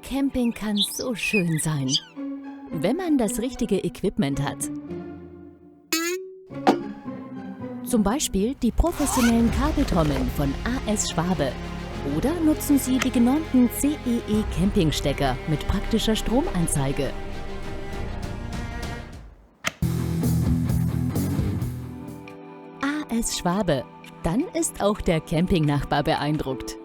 Camping kann so schön sein, wenn man das richtige Equipment hat. Zum Beispiel die professionellen Kabeltrommeln von AS Schwabe. Oder nutzen Sie die genormten CEE Campingstecker mit praktischer Stromanzeige. AS Schwabe. Dann ist auch der Campingnachbar beeindruckt.